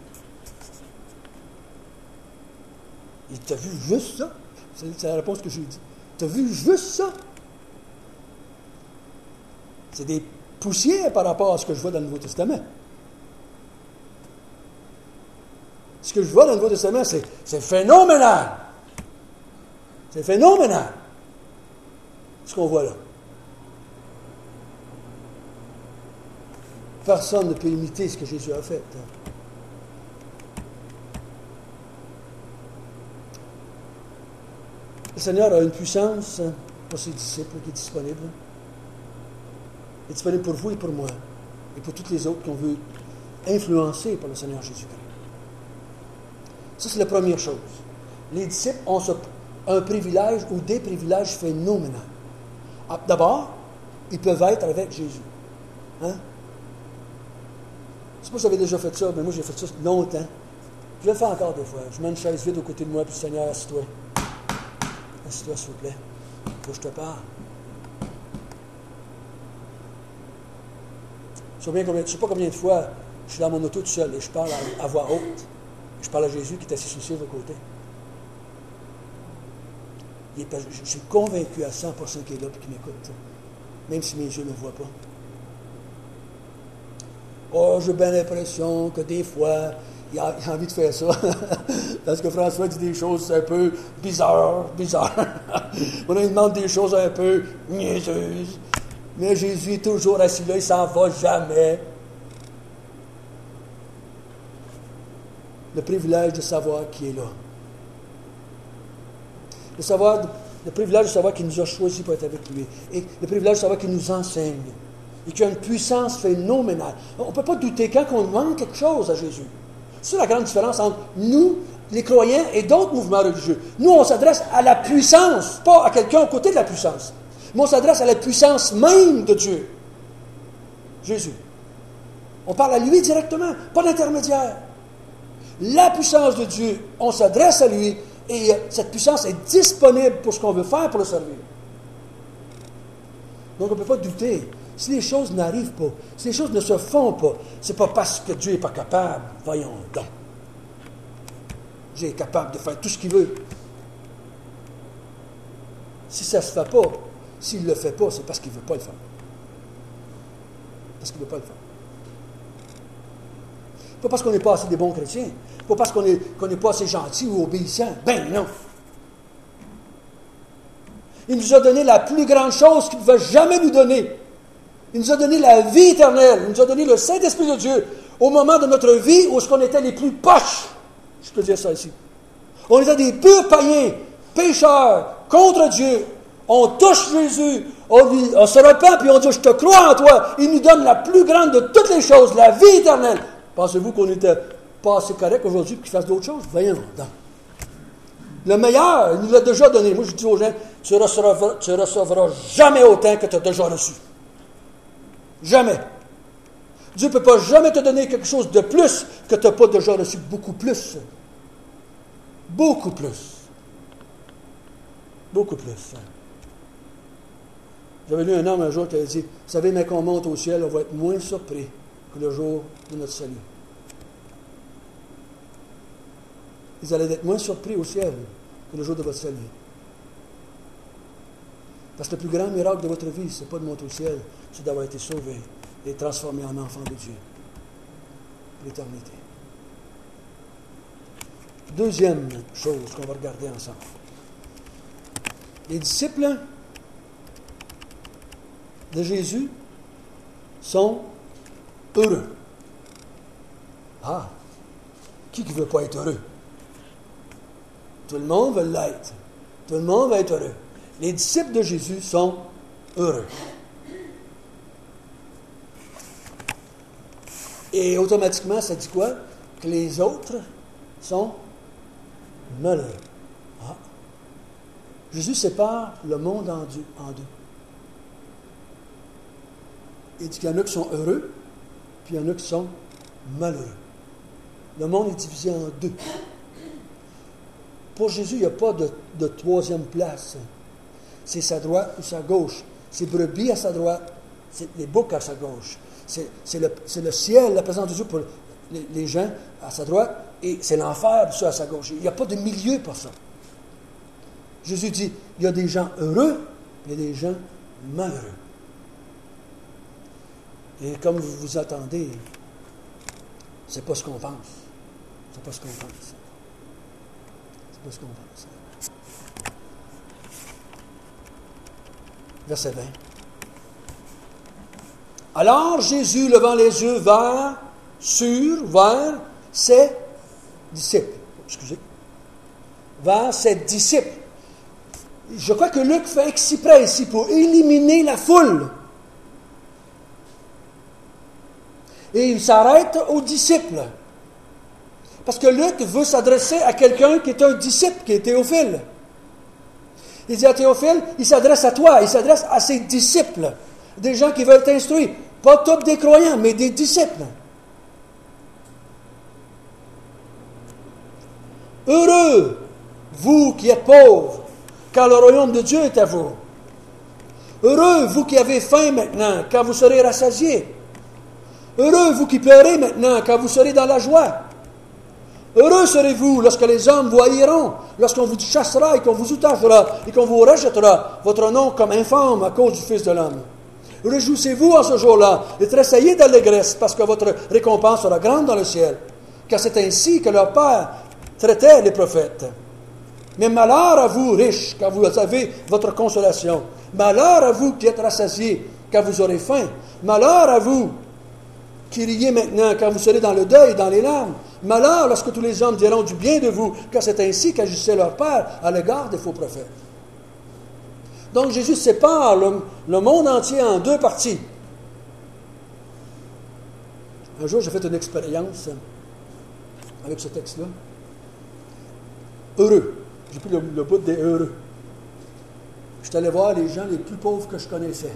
Il t'a vu juste ça? C'est la réponse que je lui ai dit. Tu as vu juste ça? C'est des poussières par rapport à ce que je vois dans le Nouveau Testament. Ce que je vois dans le Nouveau Testament, c'est phénoménal. C'est phénoménal. Ce qu'on voit là. Personne ne peut imiter ce que Jésus a fait. Le Seigneur a une puissance pour ses disciples qui est disponible. Il est disponible pour vous et pour moi. Et pour tous les autres qu'on veut influencer par le Seigneur Jésus-Christ. Ça, c'est la première chose. Les disciples ont un privilège ou des privilèges phénoménaux. D'abord, ils peuvent être avec Jésus. Hein? Je ne sais pas si vous avez déjà fait ça, mais moi, j'ai fait ça longtemps. Je vais le faire encore des fois. Je mets une chaise vide aux côtés de moi, puis Seigneur, assieds-toi. Assieds-toi, s'il vous plaît. Faut que je te parle. Je ne sais pas combien de fois je suis dans mon auto tout seul et je parle à voix haute. Je parle à Jésus qui est assis sur le ciel de côté. Je suis convaincu à 100% qu'il est là et qu'il m'écoute. Même si mes yeux ne me voient pas. Oh, j'ai bien l'impression que des fois, il a envie de faire ça. Parce que François dit des choses un peu bizarres. On lui demande des choses un peu niaiseuses. Mais Jésus est toujours assis là, il ne s'en va jamais. Le privilège de savoir qui est là. Le privilège de savoir qu'il nous a choisis pour être avec lui. Et le privilège de savoir qu'il nous enseigne. Et qu'il a une puissance phénoménale. On ne peut pas douter quand on demande quelque chose à Jésus. C'est la grande différence entre nous, les croyants, et d'autres mouvements religieux. Nous, on s'adresse à la puissance, pas à quelqu'un aux côtés de la puissance. Mais on s'adresse à la puissance même de Dieu. Jésus. On parle à lui directement, pas d'intermédiaire. La puissance de Dieu, on s'adresse à lui, Et cette puissance est disponible pour ce qu'on veut faire pour le servir. Donc on ne peut pas douter. Si les choses n'arrivent pas, si les choses ne se font pas, ce n'est pas parce que Dieu n'est pas capable. Voyons donc. Dieu est capable de faire tout ce qu'il veut. Si ça ne se fait pas, s'il ne le fait pas, c'est parce qu'il ne veut pas le faire. Parce qu'il ne veut pas le faire. Pas parce qu'on n'est pas assez des bons chrétiens. Pas parce qu'on n'est pas assez gentil ou obéissant. Ben non. Il nous a donné la plus grande chose qu'il ne pouvait jamais nous donner. Il nous a donné la vie éternelle. Il nous a donné le Saint-Esprit de Dieu au moment de notre vie où on était les plus poches. Je peux dire ça ici. On était des purs païens, pécheurs, contre Dieu. On touche Jésus, on se repent, puis on dit, je te crois en toi. Il nous donne la plus grande de toutes les choses, la vie éternelle. Pensez-vous qu'on n'était pas assez correct aujourd'hui pour qu'il fasse d'autres choses? Voyons donc. Le meilleur, il nous l'a déjà donné. Moi, je dis aux gens, tu recevras jamais autant que tu as déjà reçu. Jamais. Dieu ne peut pas jamais te donner quelque chose de plus que tu n'as pas déjà reçu. Beaucoup plus. Beaucoup plus. Beaucoup plus. J'avais lu un homme un jour qui a dit, vous savez, mais quand on monte au ciel, on va être moins surpris que le jour de notre salut. Ils allaient être moins surpris au ciel que le jour de votre salut. Parce que le plus grand miracle de votre vie, ce n'est pas de monter au ciel, c'est d'avoir été sauvé et transformé en enfant de Dieu pour l'éternité. Deuxième chose qu'on va regarder ensemble. Les disciples de Jésus sont heureux. Ah! Qui ne veut pas être heureux? Tout le monde veut l'être. Tout le monde va être heureux. Les disciples de Jésus sont heureux. Et automatiquement, ça dit quoi? Que les autres sont malheureux. Ah. Jésus sépare le monde en deux. Il dit qu'il y en a qui sont heureux, puis il y en a qui sont malheureux. Le monde est divisé en deux. Pour Jésus, il n'y a pas de troisième place. C'est sa droite ou sa gauche. C'est brebis à sa droite, c'est les boucs à sa gauche. C'est le ciel, la présence de Dieu pour les gens à sa droite, et c'est l'enfer, ceux à sa gauche. Il n'y a pas de milieu pour ça. Jésus dit, il y a des gens heureux, il y a des gens malheureux. Et comme vous vous attendez, c'est pas ce qu'on pense. C'est pas ce qu'on pense. C'est pas ce qu'on pense. Verset 20. Alors Jésus, levant les yeux vers ses disciples. Excusez. Vers ses disciples. Je crois que Luc fait exprès ici pour éliminer la foule. Et il s'arrête aux disciples. Parce que Luc veut s'adresser à quelqu'un qui est un disciple, qui est Théophile. Il dit à Théophile, il s'adresse à toi, il s'adresse à ses disciples. Des gens qui veulent t'instruire. Pas tous des croyants, mais des disciples. Heureux, vous qui êtes pauvres, car le royaume de Dieu est à vous. Heureux, vous qui avez faim maintenant, car vous serez rassasiés. Heureux, vous qui pleurez maintenant, car vous serez dans la joie. Heureux serez-vous lorsque les hommes vous haïront, lorsqu'on vous chassera et qu'on vous outragera et qu'on vous rejettera votre nom comme infâme à cause du Fils de l'homme. Réjouissez-vous en ce jour-là et tressaillez d'allégresse parce que votre récompense sera grande dans le ciel. Car c'est ainsi que leur Père traitait les prophètes. Mais malheur à vous, riches, car vous avez votre consolation. Malheur à vous qui êtes rassasiés, car vous aurez faim. Malheur à vous qui riez maintenant, car vous serez dans le deuil et dans les larmes. Malheur lorsque tous les hommes diront du bien de vous, car c'est ainsi qu'agissait leur Père à l'égard des faux prophètes. Donc Jésus sépare le monde entier en deux parties. Un jour, j'ai fait une expérience avec ce texte-là. Heureux. J'ai pris le bout des heureux. Je suis allé voir les gens les plus pauvres que je connaissais.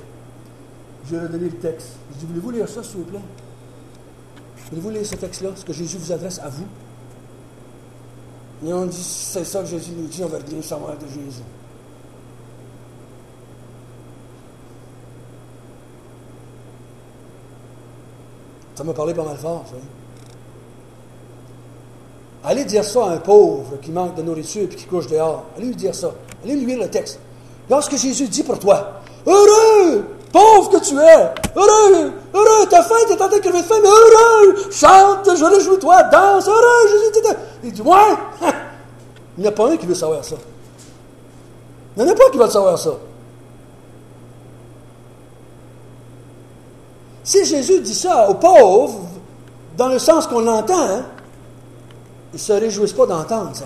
Je leur ai donné le texte. Je dis, voulez-vous lire ça, s'il vous plaît? Voulez-vous lire ce texte-là, ce que Jésus vous adresse à vous? Et on dit, c'est ça que Jésus nous dit, on va rien savoir de Jésus. Ça m'a parlé pas mal fort, ça. Allez dire ça à un pauvre qui manque de nourriture et qui couche dehors. Allez lui dire ça. Allez lui lire le texte. Lorsque Jésus dit pour toi, heureux, pauvre que tu es, heureux, heureux, t'as faim, t'es en train de crever de faim, mais heureux, chante, je réjouis-toi, danse, heureux, Jésus, il dit, ouais, il n'y en a pas un qui veut savoir ça. Il n'y en a pas qui veut savoir ça. Si Jésus dit ça aux pauvres, dans le sens qu'on l'entend, hein, ils ne se réjouissent pas d'entendre ça.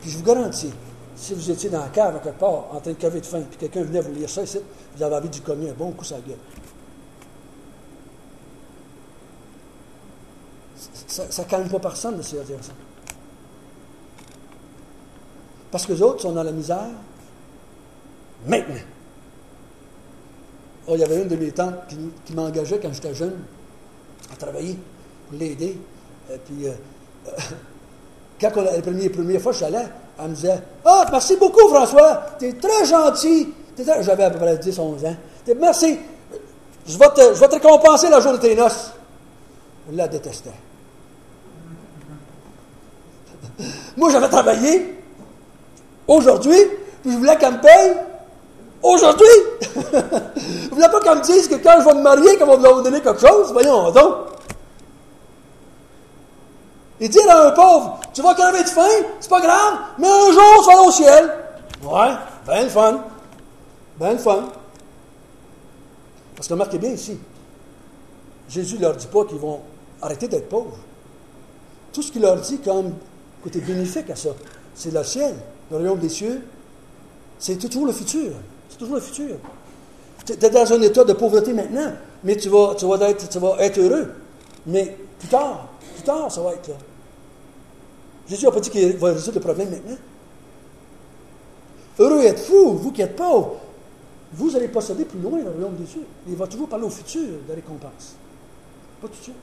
Puis je vous garantis, si vous étiez dans la cave à quelque part, en train de caver de faim, puis quelqu'un venait vous lire ça ici, vous avez envie de lui cogner un bon coup sur la gueule. Ça ne calme pas personne de se dire ça. Parce que les autres sont dans la misère maintenant. Oh, il y avait une de mes tantes qui m'engageait quand j'étais jeune à travailler pour l'aider. Puis, quand la première fois que j'allais, elle me disait « Ah, merci beaucoup, François, tu es très gentil. » J'avais à peu près 10-11 ans. « Merci, je vais te récompenser le jour de tes noces. » Je la détestais. Moi, j'avais travaillé aujourd'hui, puis je voulais qu'elle me paye aujourd'hui. Je voulais pas qu'elle me dise que quand je vais me marier, qu'elle va me donner quelque chose. Voyons donc. Et dire à un pauvre, tu vas crever de faim, c'est pas grave, mais un jour, tu vas aller au ciel. Ouais, ben le fun. Ben le fun. Parce que remarquez bien ici, Jésus ne leur dit pas qu'ils vont arrêter d'être pauvres. Tout ce qu'il leur dit comme côté bénéfique à ça, c'est le ciel, le royaume des cieux. C'est toujours le futur. C'est toujours le futur. Tu es dans un état de pauvreté maintenant, mais tu vas être heureux. Mais plus tard, ça va être là. Jésus n'a pas dit qu'il va résoudre le problème maintenant. Heureux êtes-vous, vous qui êtes pauvres. Vous allez posséder plus loin le royaume des cieux. Il va toujours parler au futur de récompense. Pas tout de suite.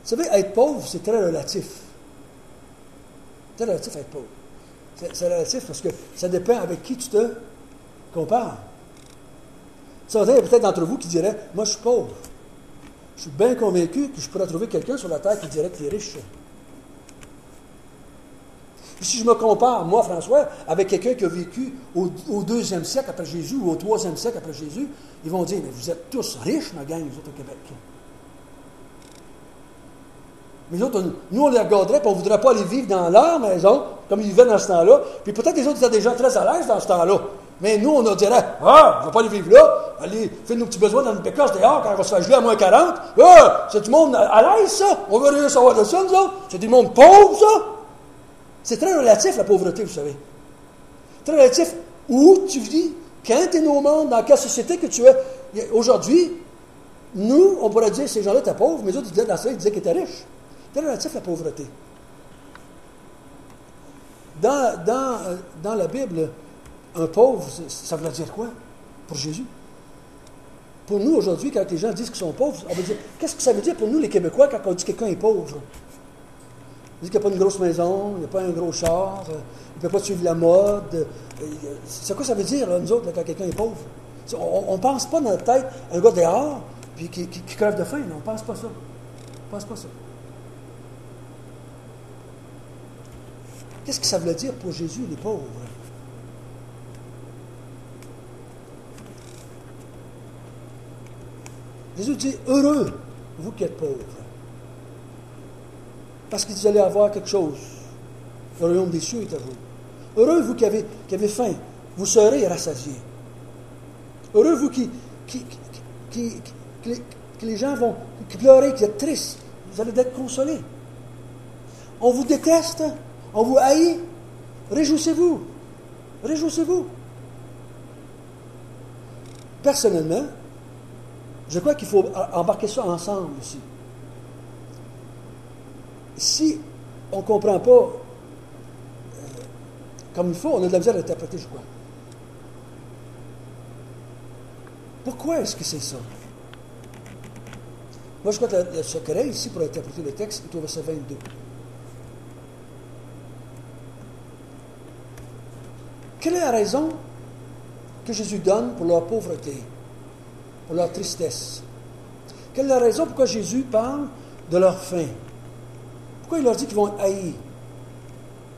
Vous savez, être pauvre, c'est très relatif. C'est relatif à être pauvre. C'est relatif parce que ça dépend avec qui tu te compares. Il y a peut-être d'entre vous qui diraient, moi je suis pauvre. Je suis bien convaincu que je pourrais trouver quelqu'un sur la terre qui dirait qu'il est riche. Et si je me compare, moi François, avec quelqu'un qui a vécu au 2e siècle après Jésus ou au 3e siècle après Jésus, ils vont dire, mais vous êtes tous riches, ma gang, vous autres au Québec. Mais les autres, nous, on les regarderait, puis on ne voudrait pas aller vivre dans leur maison, comme ils vivaient dans ce temps-là. Puis peut-être les autres étaient des gens très à l'aise dans ce temps-là. Mais nous, on dirait, ah, on ne va pas aller vivre là. Aller faire nos petits besoins dans une pécasse dehors quand on va se faire geler à moins 40. Ah, c'est du monde à l'aise, ça. On veut rien savoir de ça, nous autres. C'est du monde pauvre, ça. C'est très relatif, la pauvreté, vous savez. Très relatif où tu vis, quand tu es au monde, dans quelle société que tu es. Aujourd'hui, nous, on pourrait dire, ces gens-là étaient pauvres, mais les autres, dans ça, ils disaient qu'ils étaient riches. C'est relatif à la pauvreté. Dans la Bible, un pauvre, ça veut dire quoi pour Jésus? Pour nous, aujourd'hui, quand les gens disent qu'ils sont pauvres, on va dire, qu'est-ce que ça veut dire pour nous, les Québécois, quand on dit que quelqu'un est pauvre? On dit qu'il n'y a pas une grosse maison, il n'y a pas un gros char, il ne peut pas suivre la mode. C'est quoi ça veut dire, là, nous autres, là, quand quelqu'un est pauvre? On ne pense pas dans notre tête un gars dehors puis qui crève de faim. Non, on ne pense pas ça. On ne pense pas ça. Qu'est-ce que ça veut dire pour Jésus, les pauvres? Jésus dit, heureux, vous qui êtes pauvres. Parce que vous allez avoir quelque chose. Le royaume des cieux est à vous. Heureux, vous qui avez faim, vous serez rassasiés. Heureux, vous que les gens vont pleurer, qui êtes tristes, vous allez être consolés. On vous déteste, on vous haït, réjouissez-vous. Réjouissez-vous. Personnellement, je crois qu'il faut embarquer ça ensemble ici. Si on ne comprend pas comme il faut, on a de la misère à l'interpréter, je crois. Pourquoi est-ce que c'est ça? Moi, je crois que le secret ici pour interpréter le texte est au verset 22. Quelle est la raison que Jésus donne pour leur pauvreté, pour leur tristesse? Quelle est la raison pourquoi Jésus parle de leur faim? Pourquoi il leur dit qu'ils vont être haïs?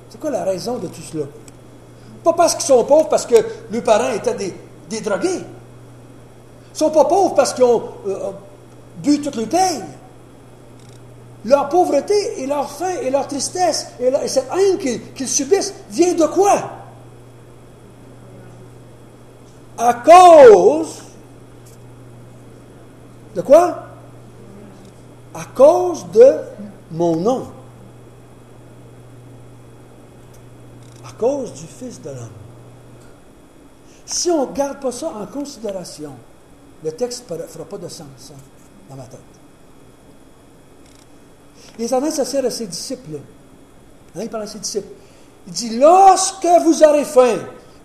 C'est quoi la raison de tout cela? Pas parce qu'ils sont pauvres, parce que leurs parents étaient des drogués. Ils ne sont pas pauvres parce qu'ils ont bu toute leur paye. Leur pauvreté et leur faim et leur tristesse et cette haine qu'ils subissent vient de quoi? À cause de quoi? À cause de mon nom. À cause du Fils de l'homme. Si on ne garde pas ça en considération, le texte ne fera pas de sens dans ma tête. Il est en train de s'asseoir à ses disciples. Il parle à ses disciples. Il dit, lorsque vous aurez faim,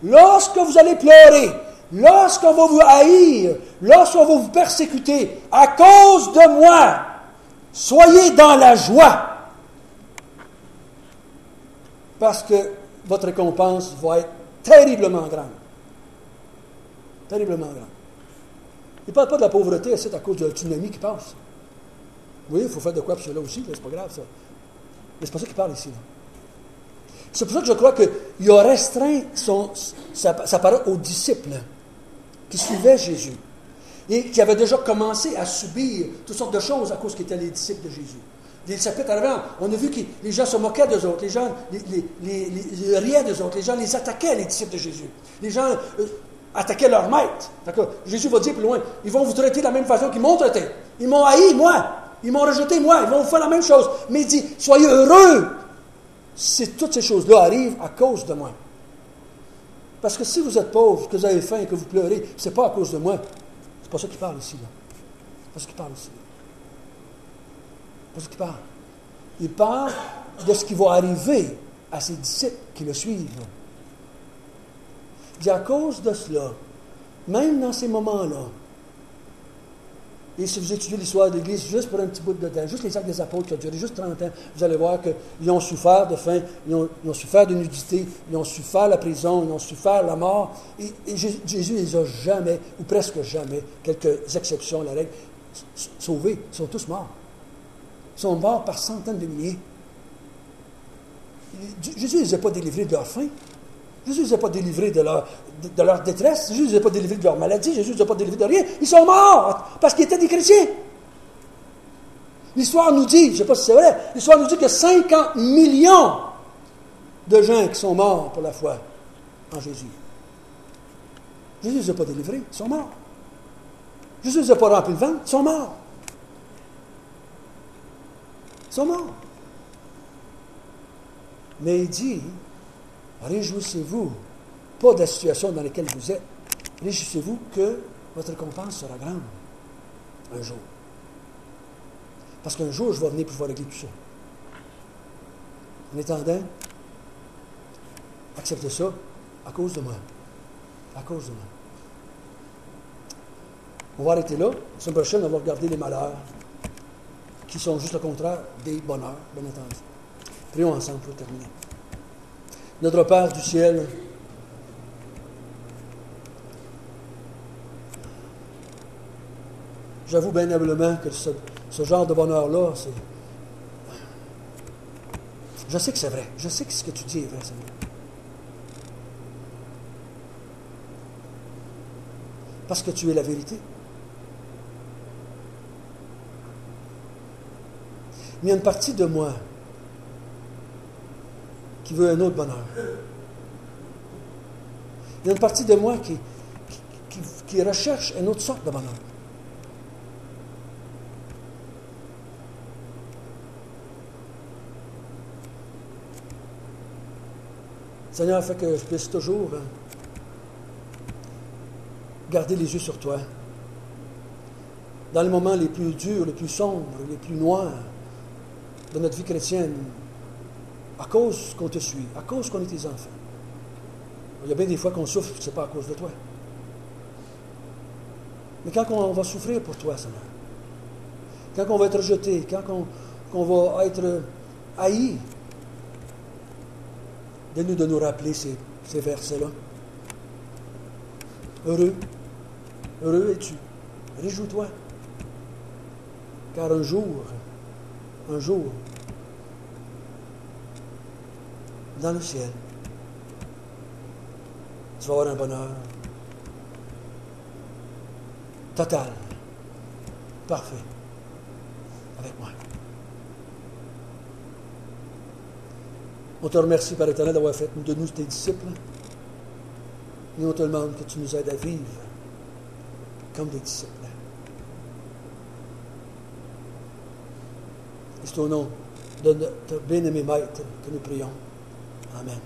lorsque vous allez pleurer, lorsqu'on va vous haïr, lorsqu'on va vous persécuter, à cause de moi, soyez dans la joie. Parce que votre récompense va être terriblement grande. Terriblement grande. Il ne parle pas de la pauvreté, c'est à cause du tsunami qui passe. Oui, il faut faire de quoi pour cela aussi, c'est pas grave ça. Mais c'est pas ça qu'il parle ici. Là. C'est pour ça que je crois qu'il a restreint sa parole aux disciples qui suivaient Jésus et qui avaient déjà commencé à subir toutes sortes de choses à cause qu'ils étaient les disciples de Jésus. Les chapitres avant, on a vu que les gens se moquaient d'eux autres, les gens les riaient d'eux autres, les gens les attaquaient, les disciples de Jésus. Les gens attaquaient leur maître. D'accord? Jésus va dire plus loin, ils vont vous traiter de la même façon qu'ils m'ont traité. Ils m'ont haï, moi. Ils m'ont rejeté, moi. Ils vont vous faire la même chose. Mais il dit, soyez heureux si toutes ces choses-là arrivent à cause de moi. Parce que si vous êtes pauvre, que vous avez faim, que vous pleurez, ce n'est pas à cause de moi. C'est pas ça qu'il parle ici. Là. C'est pas ça qu'il parle ici. C'est pas ça qu'il parle. Il parle de ce qui va arriver à ses disciples qui le suivent. Là. Il dit à cause de cela, même dans ces moments-là, et si vous étudiez l'histoire de l'Église juste pour un petit bout de temps, juste les actes des apôtres qui ont duré juste 30 ans, vous allez voir qu'ils ont souffert de faim, ils ont souffert de nudité, ils ont souffert la prison, ils ont souffert la mort. Et Jésus ne les a jamais, ou presque jamais, quelques exceptions à la règle, sauvés. Ils sont tous morts. Ils sont morts par centaines de milliers. Jésus ne les a pas délivrés de leur faim. Jésus ne les a pas délivrés de leur détresse. Jésus ne les a pas délivrés de leur maladie. Jésus ne les a pas délivrés de rien. Ils sont morts parce qu'ils étaient des chrétiens. L'histoire nous dit, je ne sais pas si c'est vrai, l'histoire nous dit que 50 millions de gens qui sont morts pour la foi en Jésus. Jésus ne les a pas délivrés. Ils sont morts. Jésus ne les a pas remplis de ventre. Ils sont morts. Ils sont morts. Mais il dit, réjouissez-vous, pas de la situation dans laquelle vous êtes. Réjouissez-vous que votre récompense sera grande un jour. Parce qu'un jour, je vais venir pour pouvoir régler tout ça. En attendant, acceptez ça à cause de moi. À cause de moi. On va arrêter là. La semaine prochaine, on va regarder les malheurs, qui sont juste le contraire des bonheurs, bien entendu. Prions ensemble pour terminer. Notre Père du ciel, j'avoue bien humblement que ce genre de bonheur-là, c'est... Je sais que c'est vrai. Je sais que ce que tu dis est vrai, Seigneur. Parce que tu es la vérité. Mais il y a une partie de moi qui veut un autre bonheur. Il y a une partie de moi qui recherche une autre sorte de bonheur. Seigneur, fait que je puisse toujours garder les yeux sur toi. Dans les moments les plus durs, les plus sombres, les plus noirs de notre vie chrétienne, à cause qu'on te suit, à cause qu'on est tes enfants. Il y a bien des fois qu'on souffre, ce n'est pas à cause de toi. Mais quand on va souffrir pour toi, Seigneur, quand on va être rejeté, quand on va être haï. Donne-nous de nous rappeler ces versets-là. Heureux es-tu. Réjouis-toi. Car un jour, dans le ciel, tu vas avoir un bonheur total, parfait, avec moi. On te remercie, Père éternel, d'avoir fait de nous tes disciples. Et on te demande que tu nous aides à vivre comme des disciples. Et c'est au nom de notre bien-aimé Maître que nous prions. Amen.